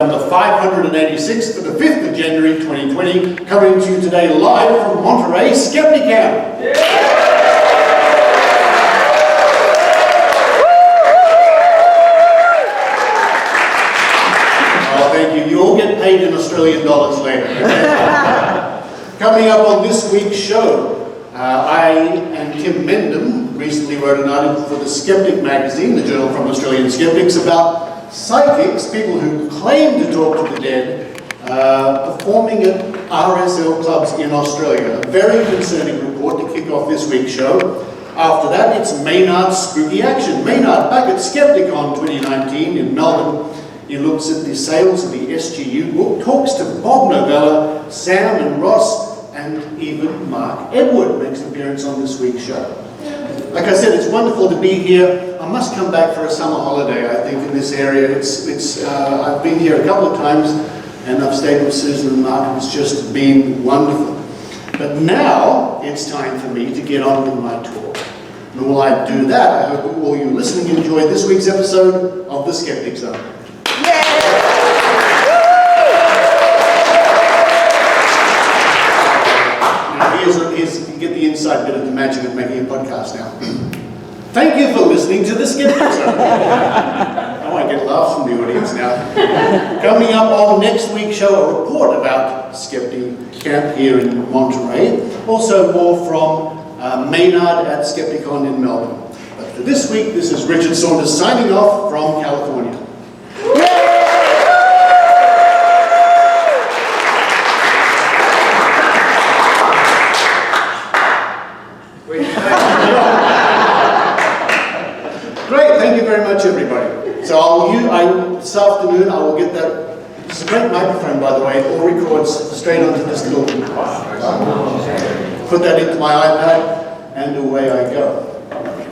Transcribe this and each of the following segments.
number 586 for the 5th of January 2020, coming to you today live from Monterey, SkeptiCamp. Oh, thank you. You all get paid in Australian dollars later. Coming up on this week's show, I and Kim Mendham recently wrote an article for the Skeptic magazine, the journal from Australian Skeptics, about psychics, people who claim to talk to the dead, performing at RSL clubs in Australia. A very concerning report to kick off this week's show. After that, it's Maynard's spooky action. Maynard, back at SkeptiCon 2019 in Melbourne, he looks at the sales of the SGU book, talks to Bob Novella, Sam and Ross, and even Mark Edward makes an appearance on this week's show. Like I said, it's wonderful to be here. I must come back for a summer holiday, I think, in this area. I've been here a couple of times, and I've stayed with Susan and Mark, and it's just been wonderful. But now, it's time for me to get on with my tour. And while I do that, I hope all you listening enjoy this week's episode of The Skeptic Zone. You get the inside bit of the magic of making a podcast now. Thank you for listening to The Skeptic Zone. I might get laughs from the audience now. Coming up on next week's show, a report about SkeptiCamp here in Monterey. Also more from Maynard at SkeptiCon in Melbourne. But for this week, this is Richard Saunders signing off from California. Everybody. So this afternoon I will get that. It's a great microphone, by the way. It all records straight onto this little. Put that into my iPad, and away I go.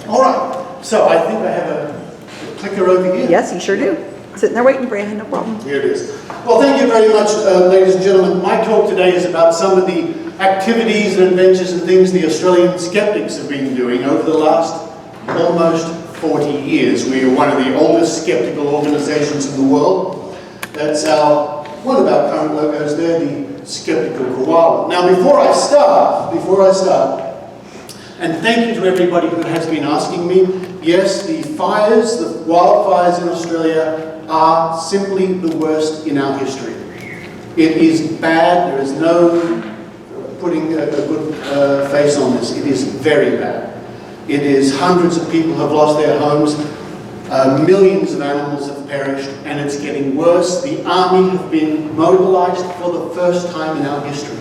All right. So I think I have a clicker over here. Yes, you sure do. Sitting there waiting for you. No problem. Here it is. Well, thank you very much, ladies and gentlemen. My talk today is about some of the activities and adventures and things the Australian Skeptics have been doing over the last almost 40 years. We are one of the oldest skeptical organizations in the world. That's one of our current logos there, the Skeptical Koala. Now, before I start, and thank you to everybody who has been asking me, yes, the wildfires in Australia are simply the worst in our history. It is bad. There is no putting a good face on this. It is very bad. It is hundreds of people have lost their homes, millions of animals have perished, and it's getting worse. The army have been mobilized for the first time in our history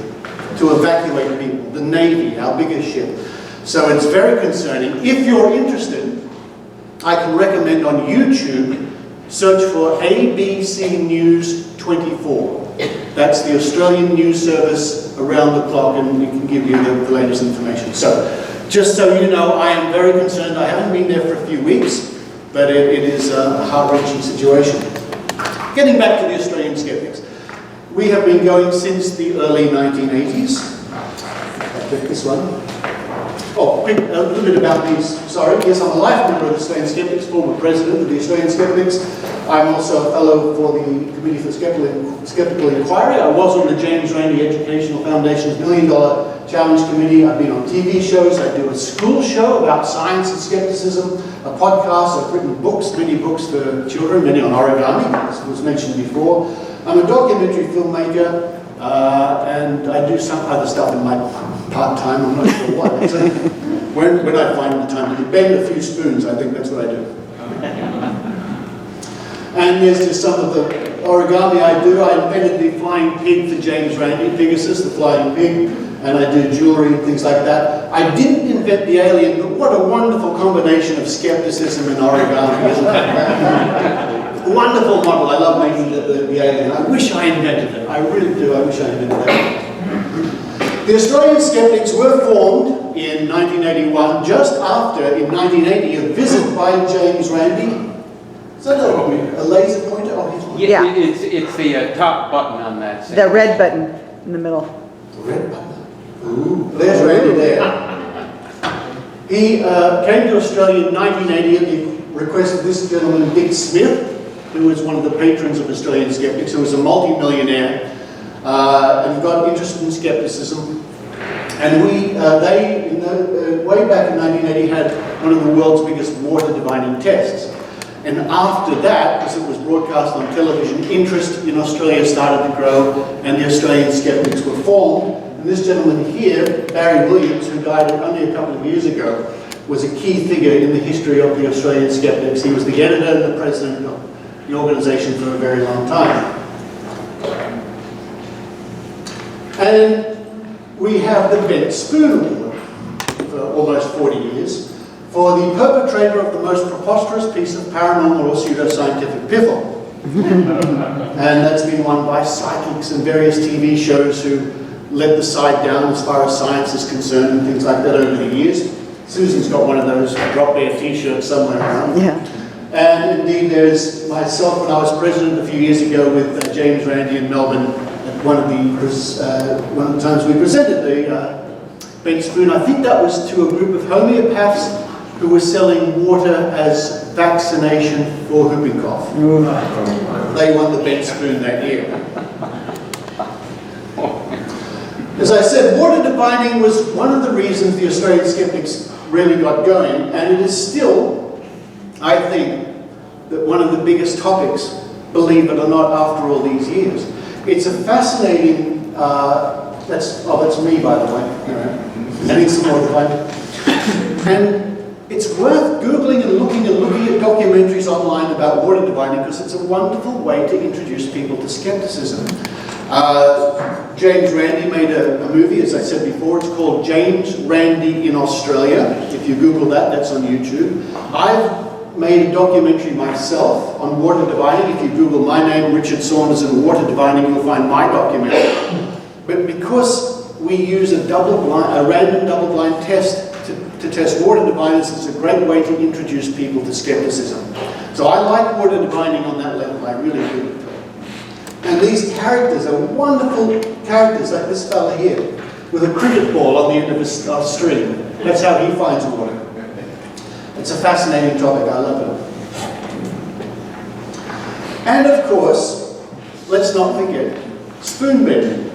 to evacuate people. The Navy, our biggest ship. So it's very concerning. If you're interested, I can recommend on YouTube, search for ABC News 24. That's the Australian news service around the clock, and it can give you the latest information. So, just so you know, I am very concerned. I haven't been there for a few weeks, but it is a heart-wrenching situation. Getting back to the Australian Skeptics. We have been going since the early 1980s. I'll pick this one. Oh, a little bit about these. Sorry, yes, I'm a life member of the Australian Skeptics, former president of the Australian Skeptics. I'm also a fellow for the Committee for Skeptical Inquiry. I was on the James Randi Educational Foundation's $1 Million Challenge Committee. I've been on TV shows. I do a school show about science and skepticism, a podcast. I've written books, many books for children, many on origami, as was mentioned before. I'm a documentary filmmaker, and I do some other stuff in my part-time. I'm not sure what. When I find the time to bend a few spoons, I think that's what I do. And there's just some of the origami I do. I invented the flying pig for James Randi, Pegasus, the flying pig, and I do jewelry and things like that. I didn't invent the alien, but what a wonderful combination of skepticism and origami, isn't it? Wonderful model. I love making the alien. I wish I invented it. I really do. I wish I invented it. The Australian Skeptics were formed in 1981, just after, in 1980, a visit by James Randi. Is that a laser pointer? Oh, yeah, it's the top button on that. The red button in the middle. The red button. Ooh, there's Randy there. He came to Australia in 1980 at the request of this gentleman, Dick Smith, who was one of the patrons of Australian Skeptics, who was a multi-millionaire and got interested in skepticism. And way back in 1980, had one of the world's biggest water divining tests. And after that, because it was broadcast on television, interest in Australia started to grow, and the Australian Skeptics were formed. And this gentleman here, Barry Williams, who died only a couple of years ago, was a key figure in the history of the Australian Skeptics. He was the editor and the president of the organisation for a very long time. And we have the Bent Spoon Award for almost 40 years for the perpetrator of the most preposterous piece of paranormal or pseudoscientific piffle. And that's been won by psychics and various TV shows who let the side down as far as science is concerned and things like that over the years. Susan's got one of those drop bear t-shirts somewhere around. Yeah. And indeed there's myself when I was president a few years ago with James Randi in Melbourne. One of the times we presented the Bent Spoon, I think that was to a group of homeopaths who were selling water as vaccination for whooping cough. They won the Bent Spoon that year. As I said, water divining was one of the reasons the Australian Skeptics really got going, and it is still, I think, that one of the biggest topics, believe it or not, after all these years. It's a fascinating, that's me by the way, I need some more divining. And it's worth Googling and looking at documentaries online about water divining because it's a wonderful way to introduce people to skepticism. James Randi made a movie, as I said before, it's called James Randi in Australia. If you Google that, that's on YouTube. I've made a documentary myself on water divining. If you Google my name, Richard Saunders, and water divining, you'll find my documentary. But because we use a random double-blind test to test water diviners, it's a great way to introduce people to skepticism. So I like water divining on that level, I really do. And these characters are wonderful characters, like this fella here, with a cricket ball on the end of a string. That's how he finds water. It's a fascinating topic, I love it. And of course, let's not forget spoon bending.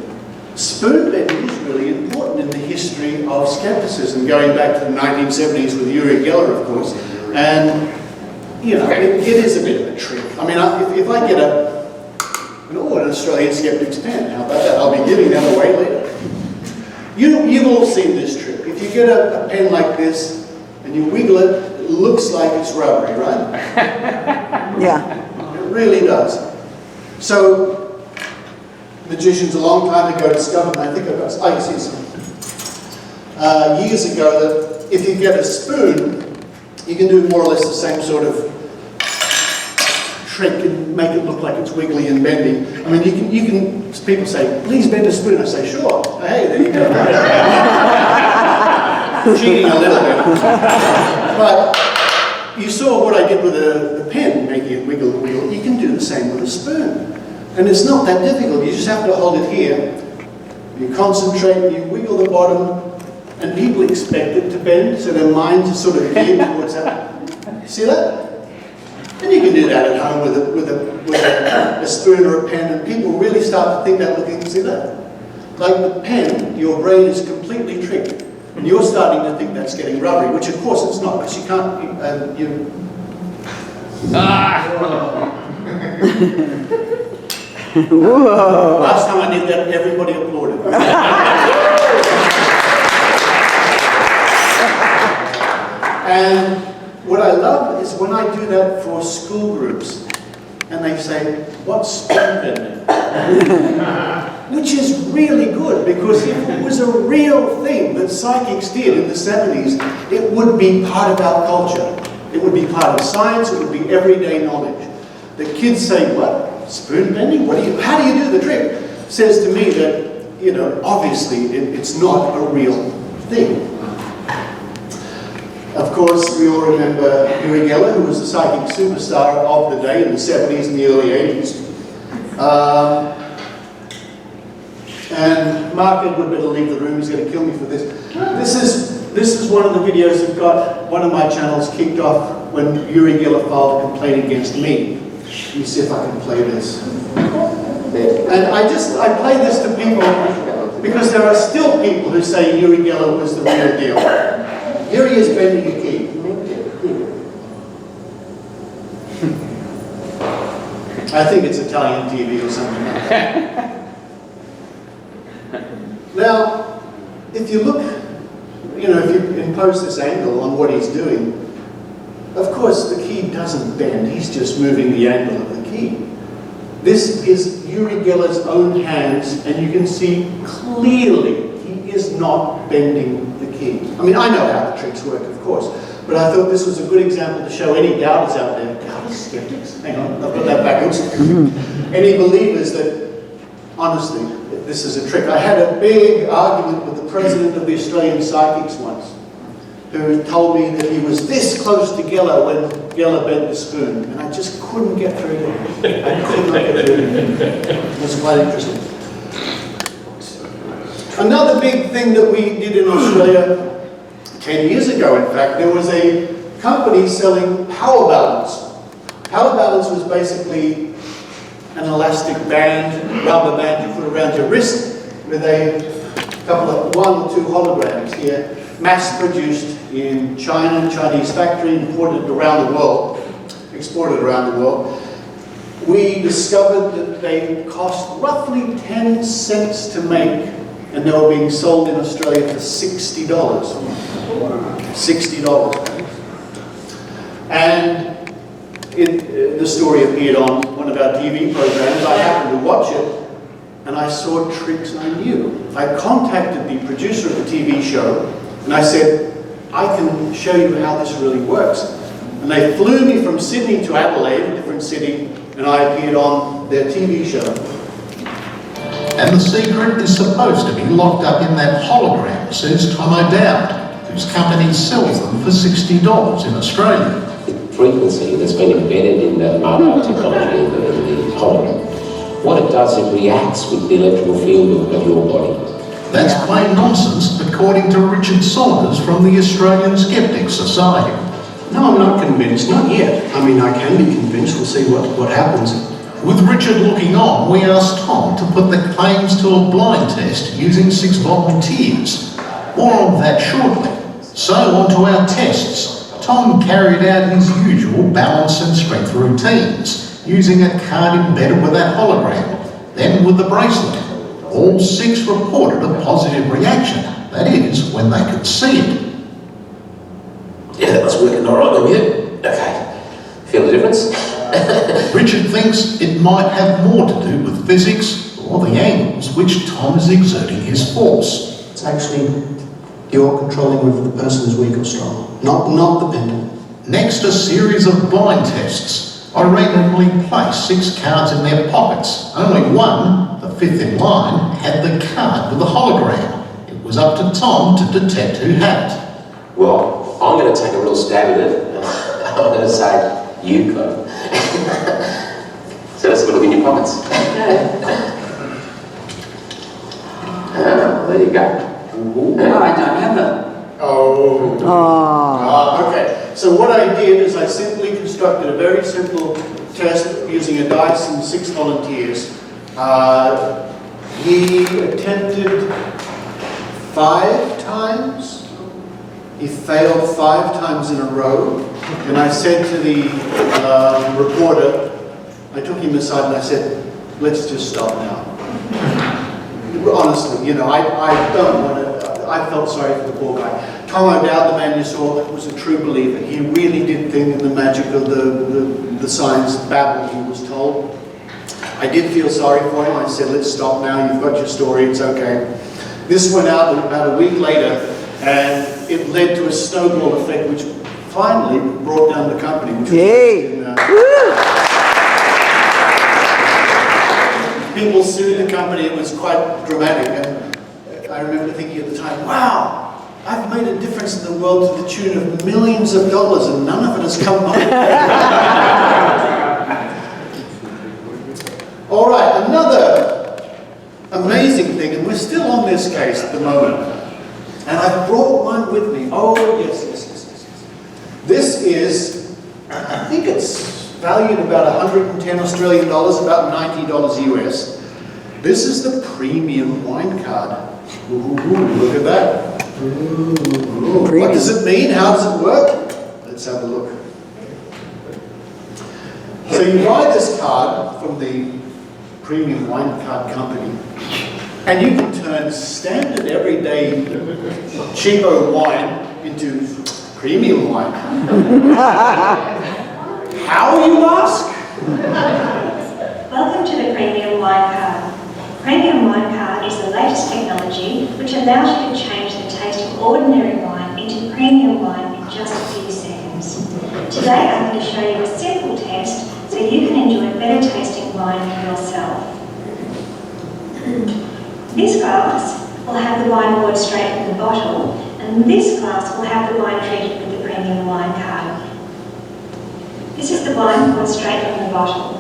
Spoon bending is really important in the history of skepticism, going back to the 1970s with Uri Geller, of course. And, you know, it is a bit of a trick. I mean, if I get an Australian Skeptics pen, how about that? I'll be giving that away later. You've all seen this trick. If you get a pen like this and you wiggle it, it looks like it's rubbery, right? Yeah. It really does. So, magicians a long time ago discovered, and I think I see some, years ago, that if you get a spoon, you can do more or less the same sort of trick and make it look like it's wiggly and bendy. I mean, you can people say, please bend a spoon. I say, sure. Hey, there you go. Cheating a little bit. But you saw what I did with the pen, making it wiggle and wiggle. You can do the same with a spoon. And it's not that difficult. You just have to hold it here. You concentrate, you wiggle the bottom, and people expect it to bend, so their minds are sort of geared towards that. See that? And you can do that at home with a spoon or a pen, and people really start to think that looking, see that? Like the pen, your brain is completely tricked, and you're starting to think that's getting rubbery, which of course it's not, because you can't, Whoa. Last time I did that, everybody applauded. And what I love is when I do that for school groups, and they say, what's spoon bending? Which is really good, because if it was a real thing that psychics did in the 70s, it would be part of our culture. It would be part of science, it would be everyday knowledge. The kids say, what? Spoon bending? How do you do the trick? Says to me that, you know, obviously it's not a real thing. Of course, we all remember Uri Geller, who was the psychic superstar of the day in the 70s and the early 80s. And Mark Edward better leave the room, he's going to kill me for this. This is one of the videos that got one of my channels kicked off when Uri Geller filed a complaint against me. Let me see if I can play this. And I play this to people because there are still people who say Uri Geller was the real deal. Here he is bending a key. I think it's Italian TV or something like that. Now, if you look, if you impose this angle on what he's doing, of course the key doesn't bend, he's just moving the angle of the key. This is Uri Geller's own hands, and you can see clearly he is not bending the key. I mean, I know how the tricks work, of course, but I thought this was a good example to show any doubters out there. Doubters, skeptics? Hang on, I've got that backwards. Any believers that, honestly, this is a trick. I had a big argument with the president of the Australian Psychics once, who told me that he was this close to Geller when Geller bent the spoon, and I just couldn't get through to him. I could not get through to him. It was quite interesting. Another big thing that we did in Australia 10 years ago, in fact, there was a company selling power balance. Power balance was basically an elastic band, rubber band you put around your wrist with a couple of 1 or 2 holograms here, mass-produced in China, Chinese factory, imported around the world, exported around the world. We discovered that they cost roughly 10 cents to make, and they were being sold in Australia for $60. $60. And the story appeared on one of our TV programs. I happened to watch it, and I saw tricks I knew. I contacted the producer of the TV show, and I said, I can show you how this really works. And they flew me from Sydney to Adelaide, a different city, and I appeared on their TV show. And the secret is supposed to be locked up in that hologram, says Tom O'Dowd, whose company sells them for $60 in Australia. The frequency that's been embedded in the mobile technology in the hologram, what it does, it reacts with the electrical field of your body. That's plain nonsense, according to Richard Saunders from the Australian Skeptics Society. No, I'm not convinced, not yet. I mean, I can be convinced, we'll see what happens. With Richard looking on, we asked Tom to put the claims to a blind test using 6 volunteers. More on that shortly. So on to our tests. Tom carried out his usual balance and strength routines, using a card embedded with that hologram, then with the bracelet. All 6 reported a positive reaction, that is, when they could see it. Yeah, that was working all right on you. Okay. Feel the difference? Richard thinks it might have more to do with physics or the angles which Tom is exerting his force. It's actually you're controlling whether the person is weak or strong, not the pendulum. Next, a series of blind tests. I randomly placed 6 cards in their pockets. Only one, the 5th in line, had the card with the hologram. It was up to Tom to detect who had it. Well, I'm going to take a real stab at it. I'm going to say, you got it. So let's have a look in your pockets. There you go. No, I don't have it. Okay. So what I did is I simply constructed a very simple test using a dice and 6 volunteers. He attempted 5 times. He failed 5 times in a row. And I said to the reporter, I took him aside and I said, let's just stop now. Honestly, I don't want to, I felt sorry for the poor guy. Tom O'Dowd, the man you saw, was a true believer. He really did think in the magic of the science babble he was told. I did feel sorry for him. I said, let's stop now. You've got your story. It's okay. This went out about a week later, and it led to a snowball effect, which finally brought down the company. Which people sued the company. It was quite dramatic, and I remember thinking at the time, wow, I've made a difference in the world to the tune of millions of dollars, and none of it has come by. All right, another amazing thing, and we're still on this case at the moment, and I've brought one with me. Oh, yes. This is, I think it's valued about 110 Australian dollars, about $90 US. This is the premium wine card. Ooh, look at that. Ooh, what does it mean? How does it work? Let's have a look. So you buy this card from the premium wine card company, and you can turn standard everyday cheapo wine into premium wine. How, you ask? Welcome to the Premium Wine Card. Premium Wine Card is the latest technology which allows you to change the taste of ordinary wine into premium wine in just a few seconds. Today I'm going to show you a simple test so you can enjoy better tasting wine for yourself. This glass will have the wine poured straight from the bottle, and this glass will have the wine treated with the Premium Wine Card. This is the wine poured straight from the bottle.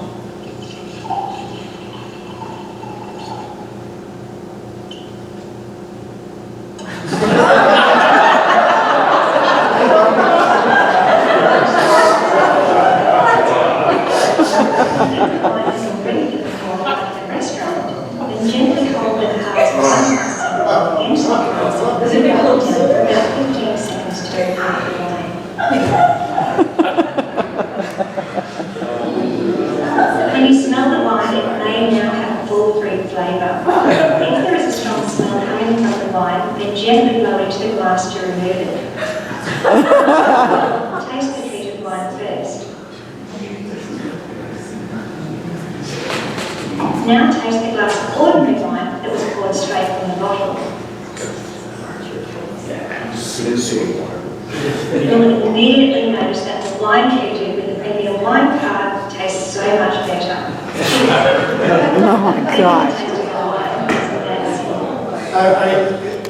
When you smell the wine, it may now have a full fruit flavour. If there is a strong smell coming from the wine, then gently blow into the glass to remove it. Taste the treated wine first. Now taste the glass of ordinary wine that was poured straight from the bottle. You'll immediately notice that the wine treated with the Premium Wine Card tastes so much better. Oh my gosh.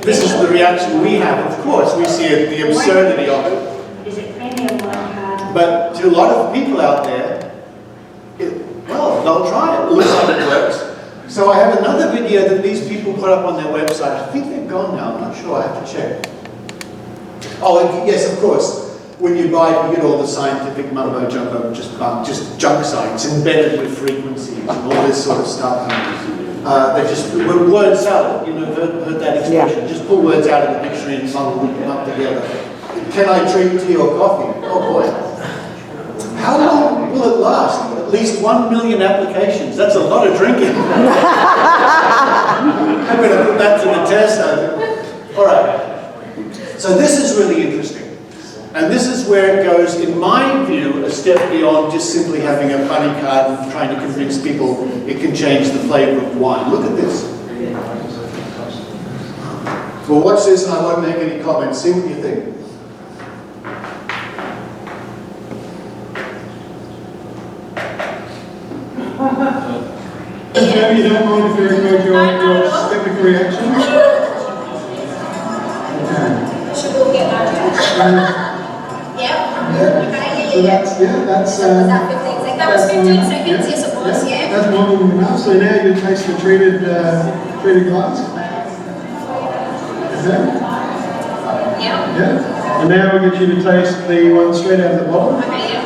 This is the reaction we have. Of course, we see the absurdity of it. Is it Premium Wine Card? But to a lot of people out there, well, they'll try it. It looks like it works. So I have another video that these people put up on their website. I think they're gone now. I'm not sure. I have to check. Oh, yes, of course. When you buy it, you get all the scientific mumbo jumbo, just junk science embedded with frequencies and all this sort of stuff. They just word salad. You know, heard that expression? Yeah. Just pull words out of the dictionary and bundle them up together. Can I treat tea or coffee? Oh boy. How long will it last? At least 1 million applications. That's a lot of drinking. I'm going to put that to the test. All right. So this is really interesting. And this is where it goes, in my view, a step beyond just simply having a funny card and trying to convince people it can change the flavour of wine. Look at this. Well, watch this and I won't make any comments. See what you think. Jamie, you don't mind if we record your skeptical reaction? Should we get back So that's, was that 15 seconds? That was 15 seconds, yes it was, yeah. That's more than enough. So now you taste the treated glass. Okay. Yeah. And now we'll get you to taste the one straight out of the bottle. Okay, yeah.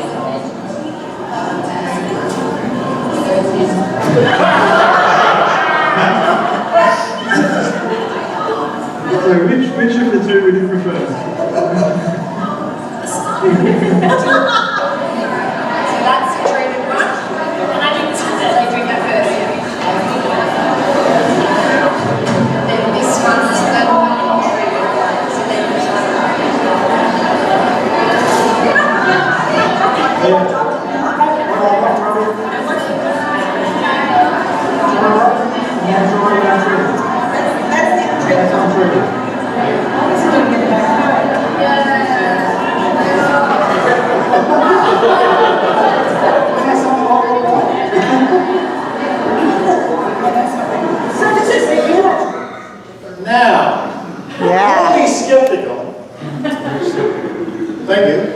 So which of the two would you prefer? So that's the treated one. And I think this is it. You drink that first. Then this one's the one. Now, Yeah. don't be skeptical. Thank you.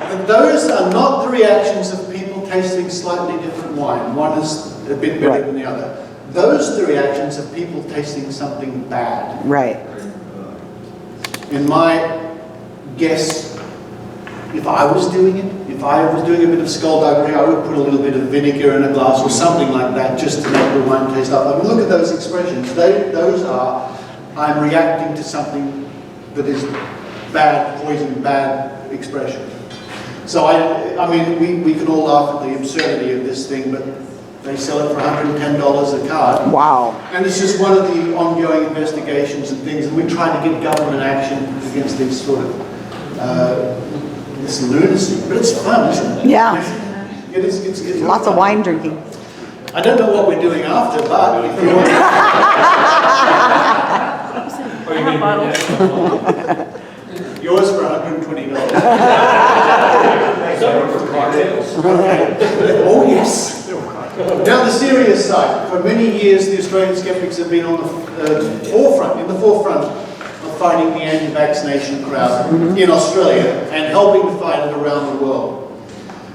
But those are not the reactions of people tasting slightly different wine. One is a bit better than the other. Those are the reactions of people tasting something bad. Right. In my guess, if I was doing it, if I was doing a bit of skullduggery, I would put a little bit of vinegar in a glass or something like that just to make the wine taste up. I mean, look at those expressions. Those are, I'm reacting to something that is bad, poison, bad expression. So I mean, we can all laugh at the absurdity of this thing, but they sell it for $110 a card. Wow. And it's just one of the ongoing investigations and things, and we're trying to get government action against these sort of, this lunacy. But it's fun, isn't it? Yeah. It is, it's Lots of wine drinking. I don't know what we're doing after, but if you want yours for $120. Okay. Oh yes. Now the serious side. For many years, the Australian skeptics have been on the forefront of fighting the anti-vaccination crowd in Australia and helping to fight it around the world.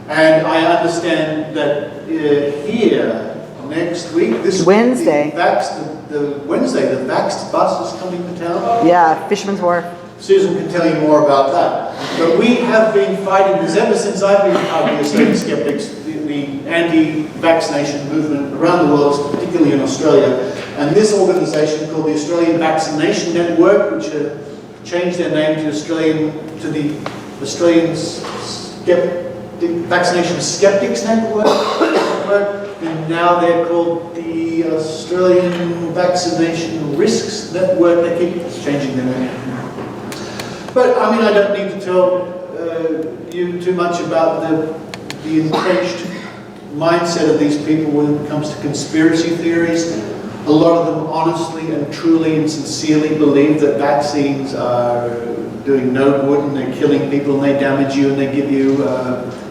And I understand that here next week, this Wednesday. the Wednesday, the Vaxxed bus is coming to town. Yeah, Fisherman's Wharf. Susan can tell you more about that. But we have been fighting this ever since I've been part of the Australian Skeptics, the anti-vaccination movement around the world, particularly in Australia. And this organisation called the Australian Vaccination Network, which changed their name to the Australian Vaccination Skeptics Network, and now they're called the Australian Vaccination Risks Network. They keep changing their name. But I mean, I don't need to tell you too much about the entrenched mindset of these people when it comes to conspiracy theories. A lot of them honestly and truly and sincerely believe that vaccines are doing no good and they're killing people and they damage you and they give you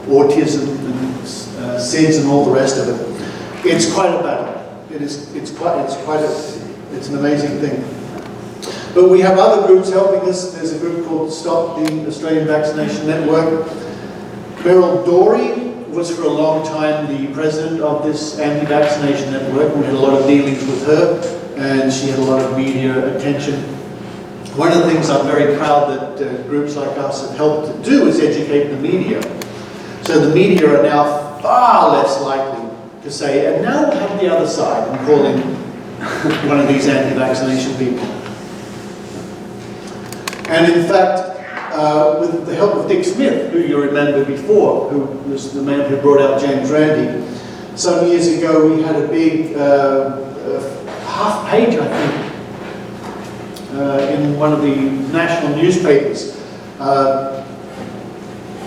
autism and SIDS and all the rest of it. It's quite a battle. It's an amazing thing. But we have other groups helping us. There's a group called Stop the Australian Vaccination Network. Beryl Dorey was for a long time the president of this anti-vaccination network. We had a lot of dealings with her and she had a lot of media attention. One of the things I'm very proud that groups like us have helped to do is educate the media. So the media are now far less likely to say, and now we'll have the other side and call in one of these anti-vaccination people. And in fact, with the help of Dick Smith, who you remember before, who was the man who brought out James Randi, some years ago we had a big half page, I think, in one of the national newspapers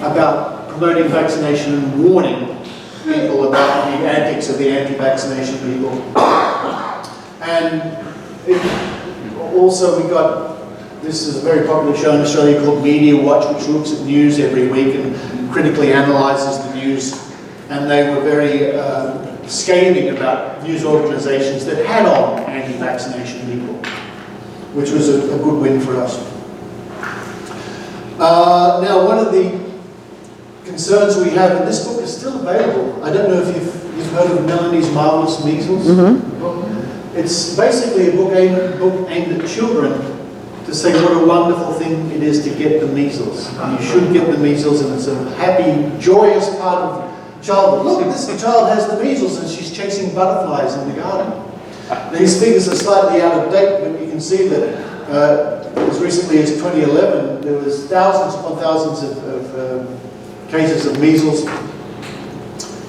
about promoting vaccination and warning people about the antics of the anti-vaccination people. And also we got, this is a very popular show in Australia called Media Watch, which looks at news every week and critically analyses the news. And they were very scathing about news organisations that had on anti-vaccination people, which was a good win for us. Now, one of the concerns we have, and this book is still available. I don't know if you've heard of Melanie's Marvelous Measles. It's basically a book aimed at children to say what a wonderful thing it is to get the measles. And you should get the measles, and it's a happy, joyous part of childhood. Look, this child has the measles and she's chasing butterflies in the garden. These figures are slightly out of date, but you can see that as recently as 2011, there was thousands upon thousands of cases of measles,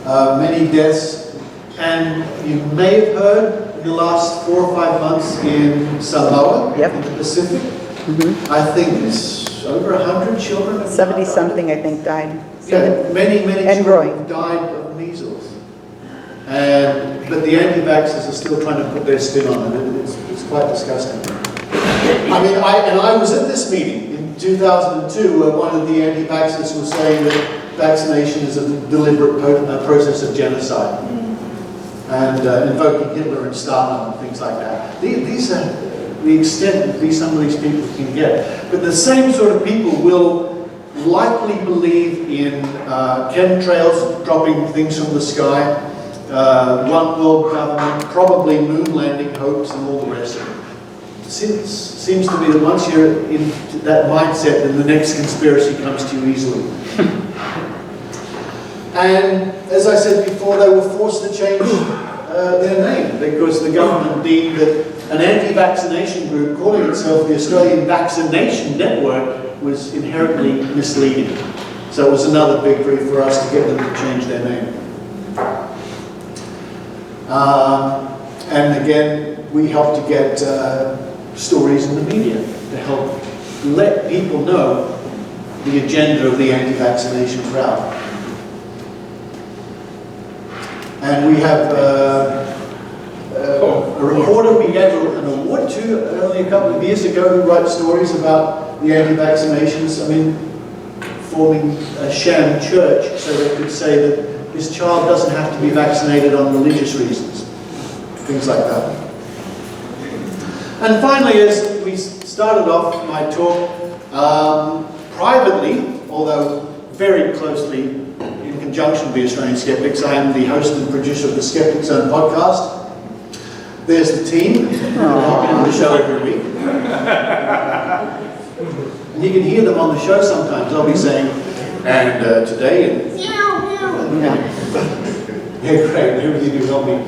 many deaths, and you may have heard in the last 4 or 5 months in Samoa, in the Pacific, I think it's over 100 children. 70-something, I think, died. Yeah, many and children growing. died of measles. But the anti-vaxxers are still trying to put their spin on it. It's quite disgusting. I mean, I was at this meeting in 2002 where one of the anti-vaxxers was saying that vaccination is a deliberate process of genocide. And invoking Hitler and Stalin and things like that. These are the extent that some of these people can get. But the same sort of people will likely believe in chemtrails dropping things from the sky, one world government, probably moon landing hopes and all the rest of it. seems to be that once you're in that mindset, then the next conspiracy comes to you easily. And as I said before, they were forced to change their name because the government deemed that an anti-vaccination group calling itself the Australian Vaccination Network was inherently misleading. So it was another victory for us to get them to change their name. And again, we helped to get stories in the media to help let people know the agenda of the anti-vaccination crowd. And we have a reporter we gave an award to only a couple of years ago who writes stories about the anti-vaccinations. I mean, forming a sham church so they could say that this child doesn't have to be vaccinated on religious reasons. Things like that. And finally, as we started off my talk, privately, although very closely in conjunction with the Australian Skeptics, I am the host and producer of the Skeptics podcast. There's the team who help me on the show every week. And you can hear them on the show sometimes. I'll be saying, and today, and yeah, great, everything you help me.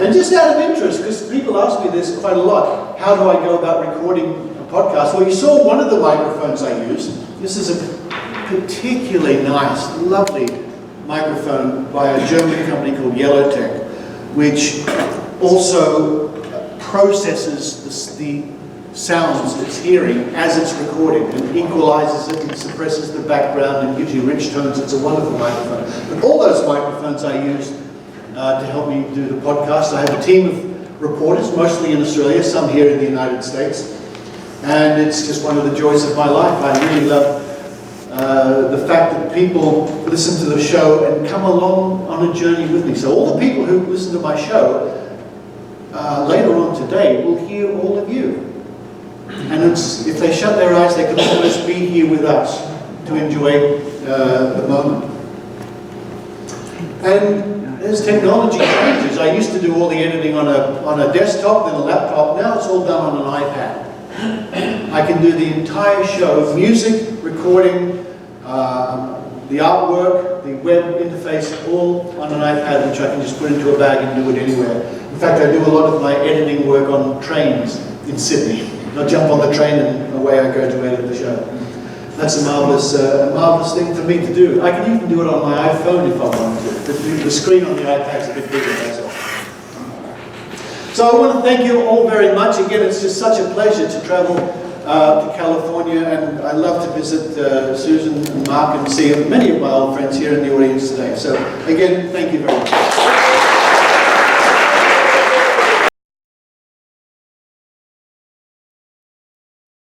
And just out of interest, because people ask me this quite a lot, how do I go about recording a podcast? Well, you saw one of the microphones I used. This is a particularly nice, lovely microphone by a German company called Yellowtech, which also processes the sounds it's hearing as it's recording and equalizes it and suppresses the background and gives you rich tones. It's a wonderful microphone. But all those microphones I used to help me do the podcast. I have a team of reporters, mostly in Australia, some here in the United States. And it's just one of the joys of my life. I really love the fact that people listen to the show and come along on a journey with me. So all the people who listen to my show later on today will hear all of you. And if they shut their eyes, they can almost be here with us to enjoy the moment. And as technology changes, I used to do all the editing on a desktop, then a laptop. Now it's all done on an iPad. I can do the entire show, music, recording, the artwork, the web interface, all on an iPad, which I can just put into a bag and do it anywhere. In fact, I do a lot of my editing work on trains in Sydney. I jump on the train and away I go to edit the show. That's a marvelous thing for me to do. I can even do it on my iPhone if I want to. The screen on the iPad's a bit bigger, that's all. So I want to thank you all very much. Again, it's just such a pleasure to travel to California, and I love to visit Susan and Mark and see many of my old friends here in the audience today. So again, thank you very much.